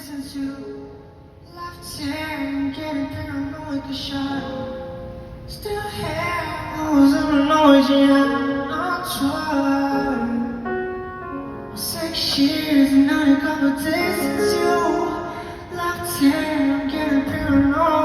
Since you left here, I'm getting paranoid 'cause you're still here. I was annoyed, yeah, I'm trying. 6 years and not a couple days since you left here. I'm getting paranoid.